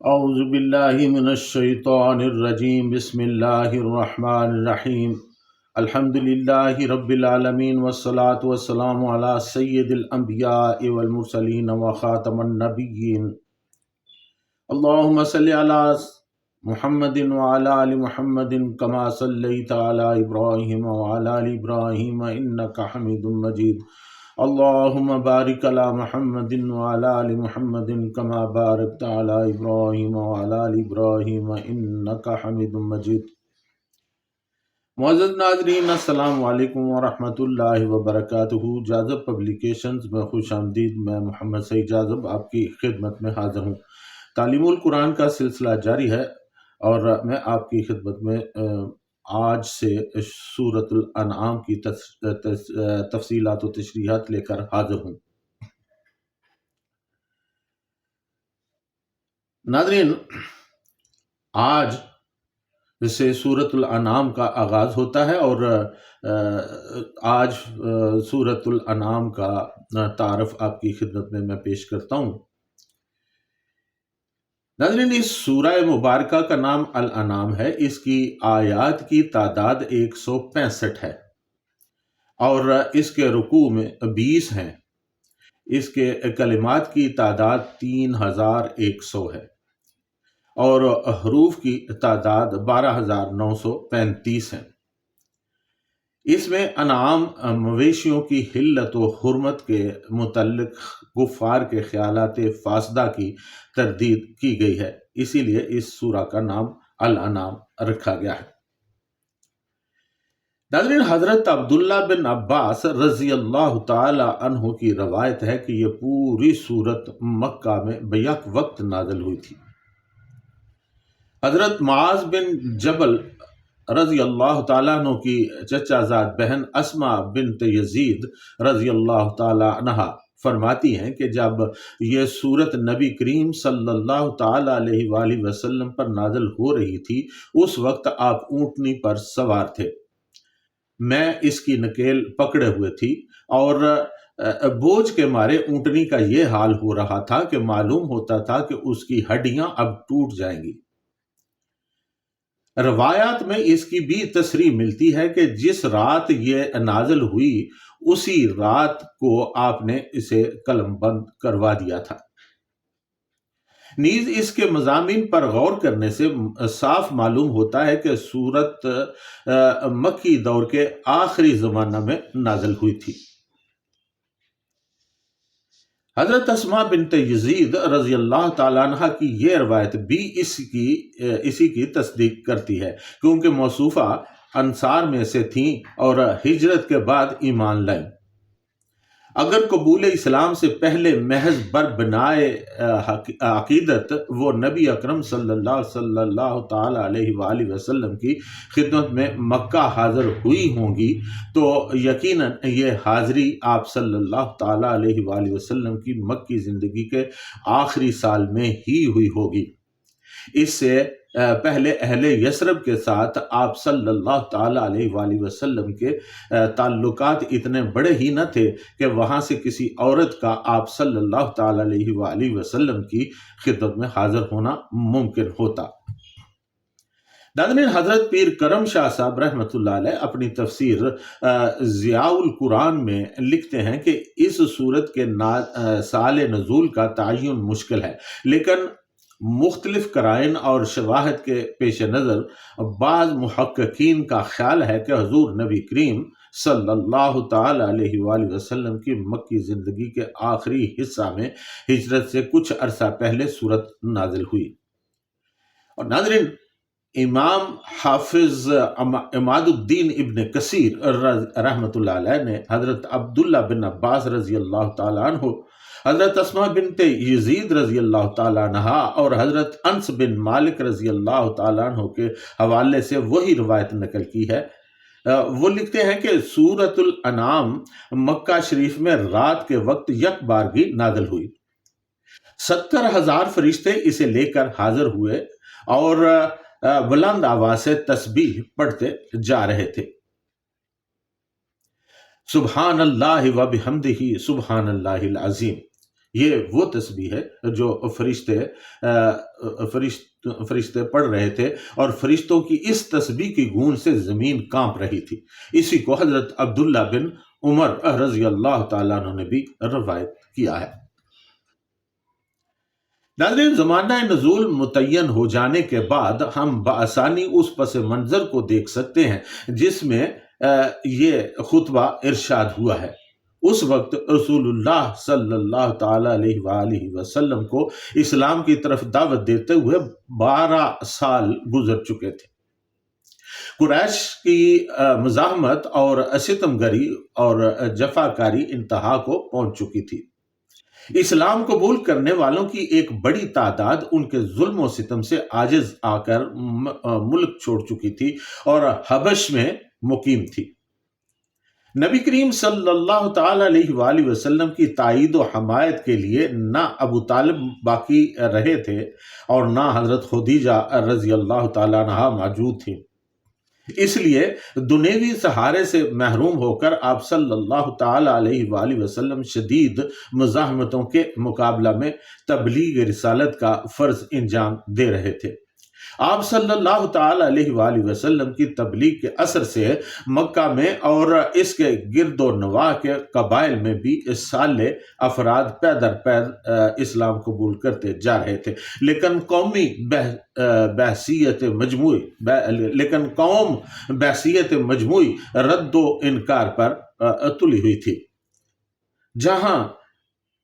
اعوذ باللہ من الشیطان الرجیم بسم اللہ الرحمن الرحیم الحمد للہ رب العالمین والصلاة والسلام علی سید الانبیاء والمرسلین وخاتم النبیین اللہم صلی علی محمد وعلی آل محمد کما صلیت علی ابراہیم وعلی آل ابراہیم انکا حمید مجید اللہم بارک علی محمد وعلی آل محمد کما بارکت علی ابراہیم وعلی آل ابراہیم انکا حمید مجید۔ معزز ناظرین، السلام علیکم ورحمۃ اللہ وبرکاتہ۔ جاذب پبلیکیشنز میں خوش آمدید۔ میں محمد سعید جاذب آپ کی خدمت میں حاضر ہوں۔ تعلیم القرآن کا سلسلہ جاری ہے اور میں آپ کی خدمت میں آج سے سورۃ الانعام کی تفصیلات و تشریحات لے کر حاضر ہوں۔ ناظرین، آج سے سورۃ الانعام کا آغاز ہوتا ہے اور آج سورۃ الانعام کا تعارف آپ کی خدمت میں پیش کرتا ہوں۔ ناظرین، اس سورہ مبارکہ کا نام الانعام ہے۔ اس کی آیات کی تعداد 165 ہے اور اس کے رکوع میں 20 ہیں۔ اس کے کلمات کی تعداد 3100 ہے اور حروف کی تعداد 12935 ہے۔ اس میں انعام مویشیوں کی حلت و حرمت کے متعلق کفار کے خیالات فاسدہ کی تردید کی گئی ہے، اسی لیے اس سورہ کا نام الانعام رکھا گیا ہے۔ ناظرین، حضرت عبداللہ بن عباس رضی اللہ تعالی عنہ کی روایت ہے کہ یہ پوری سورت مکہ میں بیک وقت نازل ہوئی تھی۔ حضرت معاذ بن جبل رضی اللہ تعالیٰ عنہ کی چچا زاد بہن اسماء بنت یزید رضی اللہ تعالیٰ عنہ فرماتی ہیں کہ جب یہ سورت نبی کریم صلی اللہ تعالیٰ علیہ وآلہ وسلم پر نازل ہو رہی تھی، اس وقت آپ اونٹنی پر سوار تھے۔ میں اس کی نکیل پکڑے ہوئے تھی اور بوجھ کے مارے اونٹنی کا یہ حال ہو رہا تھا کہ معلوم ہوتا تھا کہ اس کی ہڈیاں اب ٹوٹ جائیں گی۔ روایات میں اس کی بھی تصریح ملتی ہے کہ جس رات یہ نازل ہوئی اسی رات کو آپ نے اسے قلم بند کروا دیا تھا۔ نیز اس کے مضامین پر غور کرنے سے صاف معلوم ہوتا ہے کہ سورت مکی دور کے آخری زمانہ میں نازل ہوئی تھی۔ حضرت اسماء بنت یزید رضی اللہ تعالیٰ عنہ کی یہ روایت بھی اسی کی تصدیق کرتی ہے، کیونکہ موصوفہ انصار میں سے تھیں اور ہجرت کے بعد ایمان لائیں۔ اگر قبول اسلام سے پہلے محض بربنائے عقیدت وہ نبی اکرم صلی اللہ تعالیٰ علیہ وآلہ وسلم کی خدمت میں مکہ حاضر ہوئی ہوں گی تو یقیناً یہ حاضری آپ صلی اللہ تعالیٰ علیہ وآلہ وسلم کی مکی زندگی کے آخری سال میں ہی ہوئی ہوگی۔ اس سے پہلے اہل یثرب کے ساتھ آپ صلی اللہ تعالیٰ علیہ وآلہ وسلم کے تعلقات اتنے بڑے ہی نہ تھے کہ وہاں سے کسی عورت کا آپ صلی اللہ تعالیٰ علیہ وآلہ وسلم کی خدمت میں حاضر ہونا ممکن ہوتا۔ ناظرین، حضرت پیر کرم شاہ صاحب رحمۃ اللہ علیہ اپنی تفسیر ضیاء القرآن میں لکھتے ہیں کہ اس سورت کے سال نزول کا تعین مشکل ہے، لیکن مختلف قرائن اور شواہد کے پیش نظر بعض محققین کا خیال ہے کہ حضور نبی کریم صلی اللہ تعالی علیہ وآلہ وسلم کی مکی زندگی کے آخری حصہ میں ہجرت سے کچھ عرصہ پہلے سورت نازل ہوئی۔ اور ناظرین، امام حافظ عماد الدین ابن کثیر رحمۃ اللہ علیہ نے حضرت عبداللہ بن عباس رضی اللہ تعالیٰ عنہ، حضرت اسماء بنت یزید رضی اللہ تعالیٰ عنہ اور حضرت انس بن مالک رضی اللہ تعالیٰ عنہ کے حوالے سے وہی روایت نقل کی ہے۔ وہ لکھتے ہیں کہ سورۃ الانعام مکہ شریف میں رات کے وقت یک بارگی نازل ہوئی۔ 70,000 فرشتے اسے لے کر حاضر ہوئے اور بلند آواز سے تسبیح پڑھتے جا رہے تھے۔ سبحان اللہ و بحمدہ سبحان اللہ العظیم۔ یہ وہ تسبیح ہے جو فرشتے پڑھ رہے تھے، اور فرشتوں کی اس تسبیح کی گونج سے زمین کانپ رہی تھی۔ اسی کو حضرت عبداللہ بن عمر رضی اللہ تعالیٰ عنہ نے بھی روایت کیا ہے۔ ناظرین، زمانہ نزول متعین ہو جانے کے بعد ہم بآسانی اس پس منظر کو دیکھ سکتے ہیں جس میں یہ خطبہ ارشاد ہوا ہے۔ اس وقت رسول اللہ صلی اللہ تعالی علیہ وآلہ وسلم کو اسلام کی طرف دعوت دیتے ہوئے 12 سال گزر چکے تھے۔ قریش کی مزاحمت اور ستم گری اور جفاکاری انتہا کو پہنچ چکی تھی۔ اسلام قبول کرنے والوں کی ایک بڑی تعداد ان کے ظلم و ستم سے عاجز آ کر ملک چھوڑ چکی تھی اور حبش میں مقیم تھی۔ نبی کریم صلی اللہ تعالی علیہ وآلہ وسلم کی تائید و حمایت کے لیے نہ ابو طالب باقی رہے تھے اور نہ حضرت خدیجہ رضی اللہ تعالی عنہا موجود تھی۔ اس لیے دنیوی سہارے سے محروم ہو کر آپ صلی اللہ تعالی علیہ وآلہ وسلم شدید مزاحمتوں کے مقابلہ میں تبلیغ رسالت کا فرض انجام دے رہے تھے۔ آپ صلی اللہ تعالی علیہ وآلہ وسلم کی تبلیغ کے اثر سے مکہ میں اور اس کے گرد و نواح کے قبائل میں بھی سالے افراد پے در پے اسلام قبول کرتے جا رہے تھے، لیکن قوم بحثیت مجموعی رد و انکار پر تلی ہوئی تھی۔ جہاں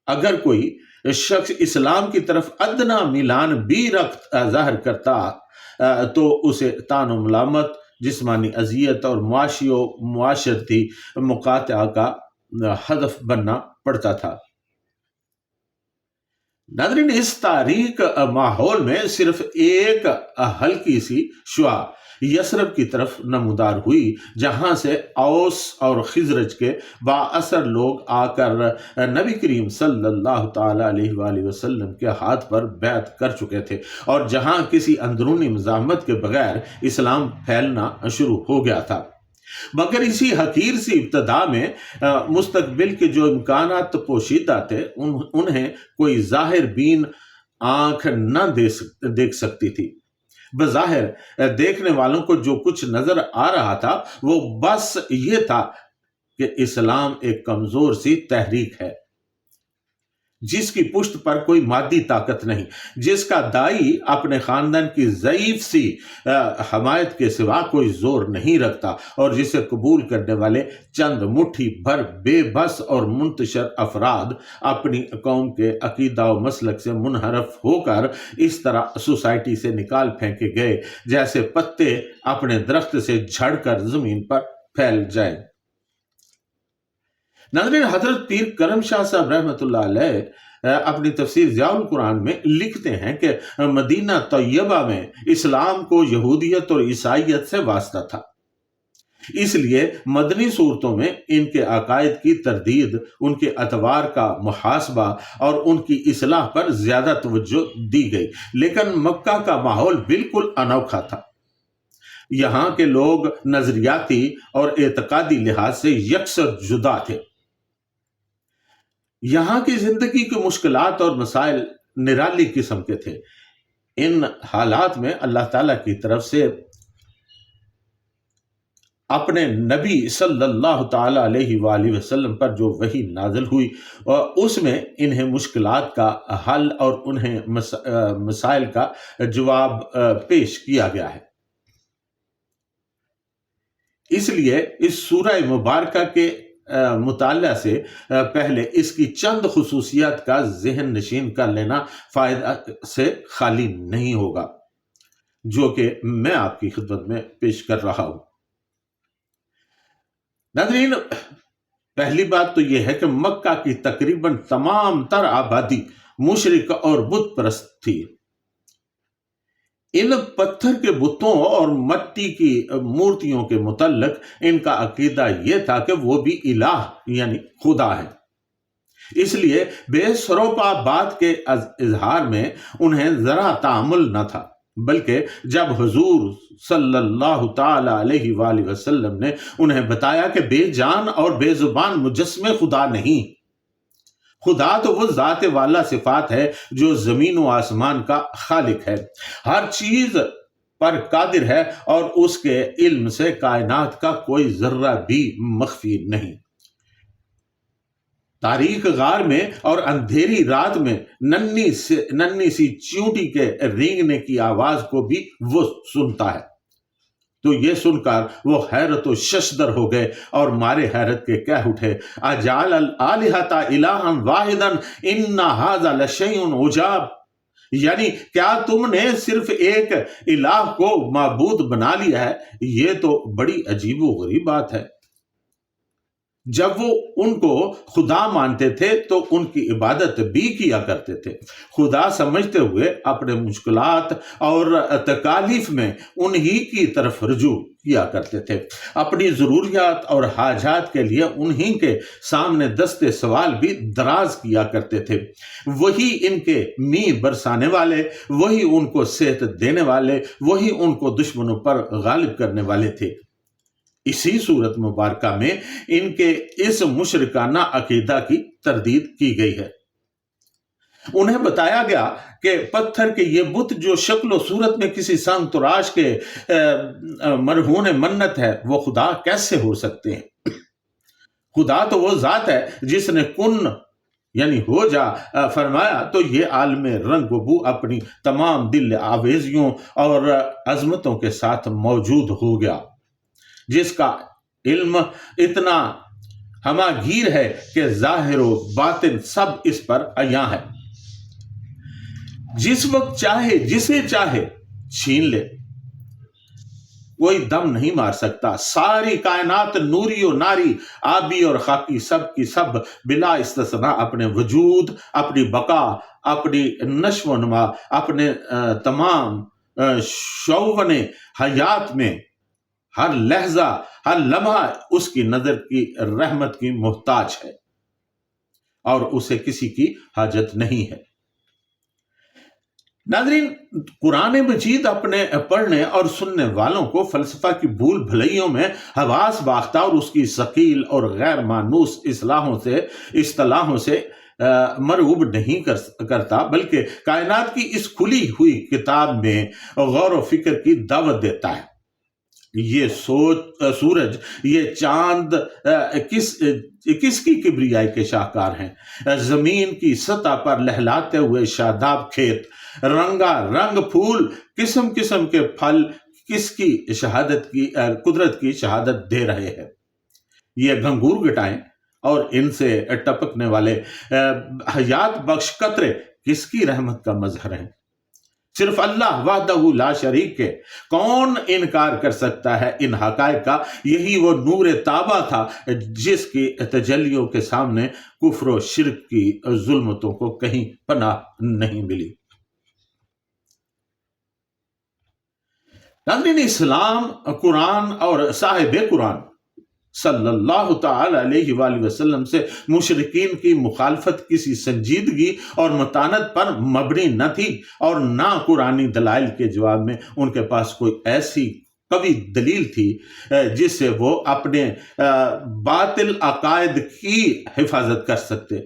اگر کوئی شخص اسلام کی طرف ادنا میلان بھی رخت ظاہر کرتا تو اسے طعن و ملامت، جسمانی اذیت اور معاشی و معاشرتی مقاطعہ کا ہدف بننا پڑتا تھا۔ ناظرین، اس تاریک ماحول میں صرف ایک ہلکی سی شعاع یثرب کی طرف نمودار ہوئی، جہاں سے اوس اور خزرج کے بااثر لوگ آ کر نبی کریم صلی اللہ تعالی علیہ وآلہ وسلم کے ہاتھ پر بیعت کر چکے تھے، اور جہاں کسی اندرونی مزاحمت کے بغیر اسلام پھیلنا شروع ہو گیا تھا۔ مگر اسی حقیر سی ابتدا میں مستقبل کے جو امکانات پوشیدہ تھے انہیں کوئی ظاہر بین آنکھ نہ دیکھ سکتی تھی۔ بظاہر دیکھنے والوں کو جو کچھ نظر آ رہا تھا وہ بس یہ تھا کہ اسلام ایک کمزور سی تحریک ہے، جس کی پشت پر کوئی مادی طاقت نہیں، جس کا دائی اپنے خاندان کی ضعیف سی حمایت کے سوا کوئی زور نہیں رکھتا، اور جسے قبول کرنے والے چند مٹھی بھر بے بس اور منتشر افراد اپنی قوم کے عقیدہ و مسلک سے منحرف ہو کر اس طرح سوسائٹی سے نکال پھینکے گئے جیسے پتے اپنے درخت سے جھڑ کر زمین پر پھیل جائیں۔ ناظرین، حضرت پیر کرم شاہ صاحب رحمۃ اللہ علیہ اپنی تفسیر ضیاء القرآن میں لکھتے ہیں کہ مدینہ طیبہ میں اسلام کو یہودیت اور عیسائیت سے واسطہ تھا، اس لیے مدنی صورتوں میں ان کے عقائد کی تردید، ان کے اطوار کا محاسبہ اور ان کی اصلاح پر زیادہ توجہ دی گئی۔ لیکن مکہ کا ماحول بالکل انوکھا تھا۔ یہاں کے لوگ نظریاتی اور اعتقادی لحاظ سے یکسر جدا تھے۔ یہاں کی زندگی کی مشکلات اور مسائل نرالی قسم کے تھے۔ ان حالات میں اللہ تعالیٰ کی طرف سے اپنے نبی صلی اللہ تعالی علیہ وآلہ وسلم پر جو وحی نازل ہوئی اس میں انہیں مشکلات کا حل اور انہیں مسائل کا جواب پیش کیا گیا ہے۔ اس لیے اس سورہ مبارکہ کے مطالعہ سے پہلے اس کی چند خصوصیات کا ذہن نشین کر لینا فائدہ سے خالی نہیں ہوگا، جو کہ میں آپ کی خدمت میں پیش کر رہا ہوں۔ ناظرین، پہلی بات تو یہ ہے کہ مکہ کی تقریباً تمام تر آبادی مشرک اور بت پرست تھی۔ ان پتھر کے بتوں اور مٹی کی مورتیوں کے متعلق ان کا عقیدہ یہ تھا کہ وہ بھی الہ یعنی خدا ہے، اس لیے بے سروپا بات کے اظہار میں انہیں ذرا تعامل نہ تھا، بلکہ جب حضور صلی اللہ تعالی علیہ وآلہ وسلم نے انہیں بتایا کہ بے جان اور بے زبان مجسمے خدا نہیں، خدا تو وہ ذات والا صفات ہے جو زمین و آسمان کا خالق ہے، ہر چیز پر قادر ہے اور اس کے علم سے کائنات کا کوئی ذرہ بھی مخفی نہیں۔ تاریک غار میں اور اندھیری رات میں ننھی سی چیونٹی کے رینگنے کی آواز کو بھی وہ سنتا ہے۔ تو یہ سن کر وہ حیرت و ششدر ہو گئے اور مارے حیرت کے کہہ اٹھے، اجعل الآلہۃ الہا واحدا ان ھذا لشیء عجاب، یعنی کیا تم نے صرف ایک الہ کو معبود بنا لیا ہے؟ یہ تو بڑی عجیب و غریب بات ہے۔ جب وہ ان کو خدا مانتے تھے تو ان کی عبادت بھی کیا کرتے تھے، خدا سمجھتے ہوئے اپنے مشکلات اور تکالیف میں انہی کی طرف رجوع کیا کرتے تھے، اپنی ضروریات اور حاجات کے لیے انہی کے سامنے دست سوال بھی دراز کیا کرتے تھے۔ وہی ان کے میہ برسانے والے، وہی ان کو صحت دینے والے، وہی ان کو دشمنوں پر غالب کرنے والے تھے۔ اسی صورت مبارکہ میں ان کے اس مشرکانہ عقیدہ کی تردید کی گئی ہے۔ انہیں بتایا گیا کہ پتھر کے یہ بت جو شکل و صورت میں کسی سنگ تراش کے مرہون منت ہے، وہ خدا کیسے ہو سکتے ہیں؟ خدا تو وہ ذات ہے جس نے کن یعنی ہو جا فرمایا تو یہ عالم رنگ و بو اپنی تمام دل آویزیوں اور عظمتوں کے ساتھ موجود ہو گیا، جس کا علم اتنا ہمہ گیر ہے کہ ظاہر و باطن سب اس پر عیاں ہے، جس وقت چاہے جسے چاہے چھین لے، کوئی دم نہیں مار سکتا۔ ساری کائنات نوری و ناری، آبی اور خاکی، سب کی سب بلا استثناء اپنے وجود، اپنی بقا، اپنی نشو و نما، اپنے تمام شعون حیات میں ہر لحظہ ہر لمحہ اس کی نظر کی رحمت کی محتاج ہے اور اسے کسی کی حاجت نہیں ہے۔ ناظرین، قرآن مجید اپنے پڑھنے اور سننے والوں کو فلسفہ کی بھول بھلائیوں میں حواس باختہ اور اس کی ثقیل اور غیر مانوس اصطلاحوں سے مرعوب نہیں کرتا، بلکہ کائنات کی اس کھلی ہوئی کتاب میں غور و فکر کی دعوت دیتا ہے۔ یہ سورج، یہ چاند کس کی کبریائی کے شاہکار ہیں؟ زمین کی سطح پر لہلاتے ہوئے شاداب کھیت، رنگا رنگ پھول، قسم قسم کے پھل کس کی شہادت کی قدرت کی شہادت دے رہے ہیں؟ یہ گھنگور گٹائیں اور ان سے ٹپکنے والے حیات بخش قطرے کس کی رحمت کا مظہر ہیں؟ صرف اللہ وحدہ لا شریک ہے۔ کون انکار کر سکتا ہے ان حقائق کا؟ یہی وہ نور تابہ تھا جس کی تجلیوں کے سامنے کفر و شرک کی ظلمتوں کو کہیں پناہ نہیں ملی۔ ناظرین، اسلام، قرآن اور صاحب قرآن صلی اللہ تعالی علیہ وآلہ وسلم سے مشرکین کی مخالفت کسی سنجیدگی اور متانت پر مبنی نہ تھی، اور نہ قرآنی دلائل کے جواب میں ان کے پاس کوئی ایسی قوی دلیل تھی جس سے وہ اپنے باطل عقائد کی حفاظت کر سکتے۔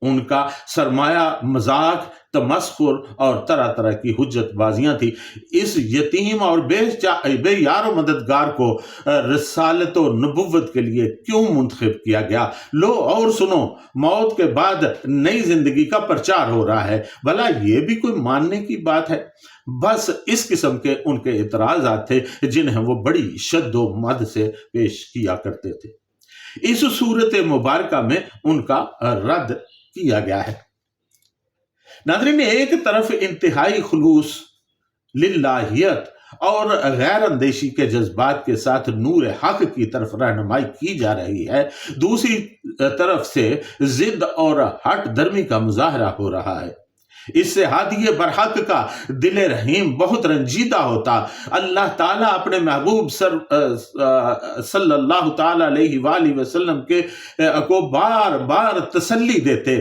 ان کا سرمایہ مذاق، تمسخر اور طرح طرح کی حجت بازیاں تھی۔ اس یتیم اور بے یار و مددگار کو رسالت و نبوت کے لیے کیوں منتخب کیا گیا؟ لو اور سنو، موت کے بعد نئی زندگی کا پرچار ہو رہا ہے، بھلا یہ بھی کوئی ماننے کی بات ہے؟ بس اس قسم کے ان کے اعتراضات تھے جنہیں وہ بڑی شد و مد سے پیش کیا کرتے تھے۔ اس صورت مبارکہ میں ان کا رد کیا گیا ہے۔ ناظرین، ایک طرف انتہائی خلوص، للہیت اور غیر اندیشی کے جذبات کے ساتھ نور حق کی طرف رہنمائی کی جا رہی ہے، دوسری طرف سے ضد اور ہٹ درمی کا مظاہرہ ہو رہا ہے۔ اس سے ہادی برحق کا دل رحیم بہت رنجیدہ ہوتا۔ اللہ تعالیٰ اپنے محبوب صلی اللہ تعالیٰ علیہ وآلہ وسلم کو بار بار تسلی دیتے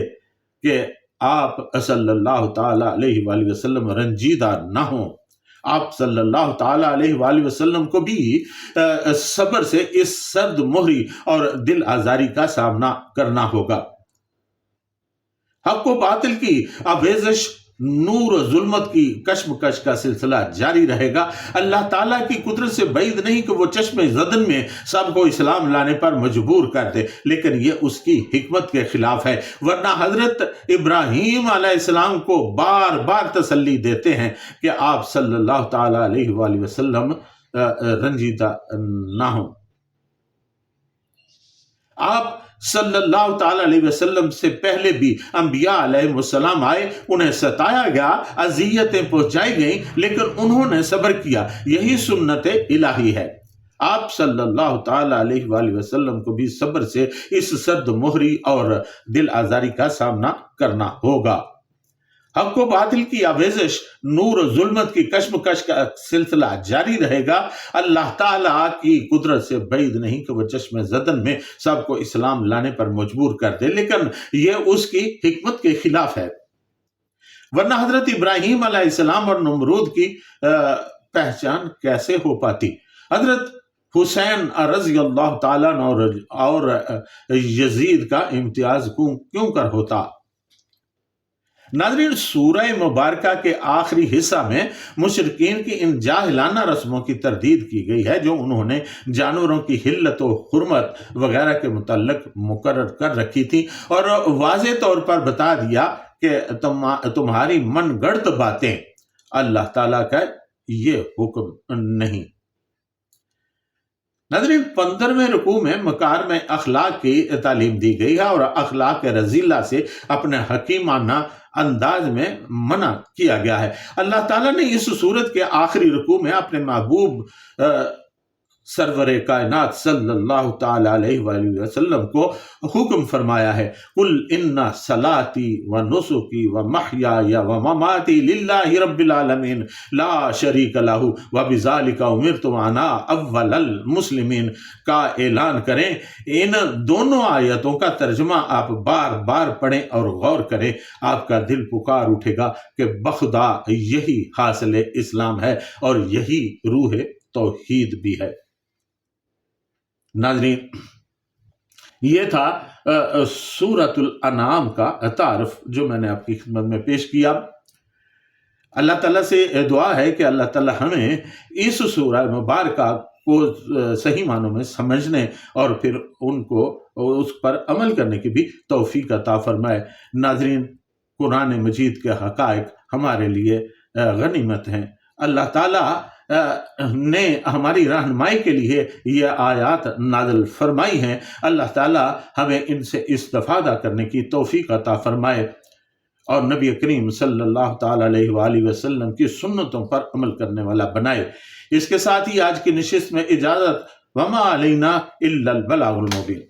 کہ آپ صلی اللہ تعالیٰ علیہ وآلہ وسلم رنجیدہ نہ ہوں۔ آپ صلی اللہ تعالیٰ علیہ وآلہ وسلم کو بھی صبر سے اس سرد مہری اور دل آزاری کا سامنا کرنا ہوگا۔ حق و باطل کی آویزش، نور و ظلمت کی کشمکش کا سلسلہ جاری رہے گا۔ اللہ تعالیٰ کی قدرت سے بعید نہیں کہ وہ چشم زدن میں سب کو اسلام لانے پر مجبور کر دے، لیکن یہ اس کی حکمت کے خلاف ہے، ورنہ حضرت ابراہیم علیہ السلام کو بار بار تسلی دیتے ہیں کہ آپ صلی اللہ تعالیٰ علیہ وآلہ وسلم رنجیدہ نہ ہوں۔ آپ صلی اللہ تعالیٰ علیہ وسلم سے پہلے بھی انبیاء علیہ السلام آئے، انہیں ستایا گیا، اذیتیں پہنچائی گئیں، لیکن انہوں نے صبر کیا۔ یہی سنت الہی ہے۔ آپ صلی اللہ تعالیٰ علیہ وآلہ وسلم کو بھی صبر سے اس سرد مہری اور دل آزاری کا سامنا کرنا ہوگا۔ حق و باطل کی آویزش، نور و ظلمت کی کشمکش کا سلسلہ جاری رہے گا۔ اللہ تعالیٰ کی قدرت سے بعید نہیں کہ وہ چشم زدن میں سب کو اسلام لانے پر مجبور کر دے، لیکن یہ اس کی حکمت کے خلاف ہے، ورنہ حضرت ابراہیم علیہ السلام اور نمرود کی پہچان کیسے ہو پاتی؟ حضرت حسین رضی اللہ تعالیٰ اور یزید کا امتیاز کیوں کر ہوتا؟ ناظرین، سورہ مبارکہ کے آخری حصہ میں مشرکین کی ان جاہلانہ رسموں کی تردید کی گئی ہے جو انہوں نے جانوروں کی حلت و حرمت وغیرہ کے متعلق مقرر کر رکھی تھی، اور واضح طور پر بتا دیا کہ تمہاری من گڑت باتیں اللہ تعالیٰ کا یہ حکم نہیں۔ ناظرین، 15ویں رکوع میں مکارم اخلاق کی تعلیم دی گئی ہے اور اخلاق رذیلہ سے اپنے حکیمانہ انداز میں منع کیا گیا ہے۔ اللہ تعالیٰ نے اس سورت کے آخری رکوع میں اپنے محبوب سرور کائنات صلی اللہ تعالیٰ علیہ وآلہ وسلم کو حکم فرمایا ہے، قُلْ إِنَّ صَلَاتِي وَنُسُكِي وَمَحْيَايَ وَمَمَاتِي لِلَّهِ رَبِّ الْعَالَمِينَ لَا شَرِيكَ لَهُ وَبِذَلِكَ أُمِرْتُ وَأَنَا أَوَّلُ الْمُسْلِمِينَ کا اعلان کریں۔ ان دونوں آیتوں کا ترجمہ آپ بار بار پڑھیں اور غور کریں، آپ کا دل پکار اٹھے گا کہ بخدا یہی حاصل اسلام ہے اور یہی روح توحید بھی ہے۔ ناظرین، یہ تھا سورۃ الانعام کا تعارف جو میں نے آپ کی خدمت میں پیش کیا۔ اللہ تعالیٰ سے دعا ہے کہ اللہ تعالیٰ ہمیں اس سورہ مبارکہ کو صحیح معنوں میں سمجھنے اور پھر ان کو اس پر عمل کرنے کی بھی توفیق عطا فرمائے۔ ناظرین، قرآن مجید کے حقائق ہمارے لیے غنیمت ہیں۔ اللہ تعالیٰ نے ہماری رہنمائی کے لیے یہ آیات نازل فرمائی ہیں۔ اللہ تعالیٰ ہمیں ان سے استفادہ کرنے کی توفیق عطا فرمائے اور نبی کریم صلی اللہ تعالیٰ علیہ وآلہ وسلم کی سنتوں پر عمل کرنے والا بنائے۔ اس کے ساتھ ہی آج کی نشست میں اجازت، وما علینا الا البلاغ المبین۔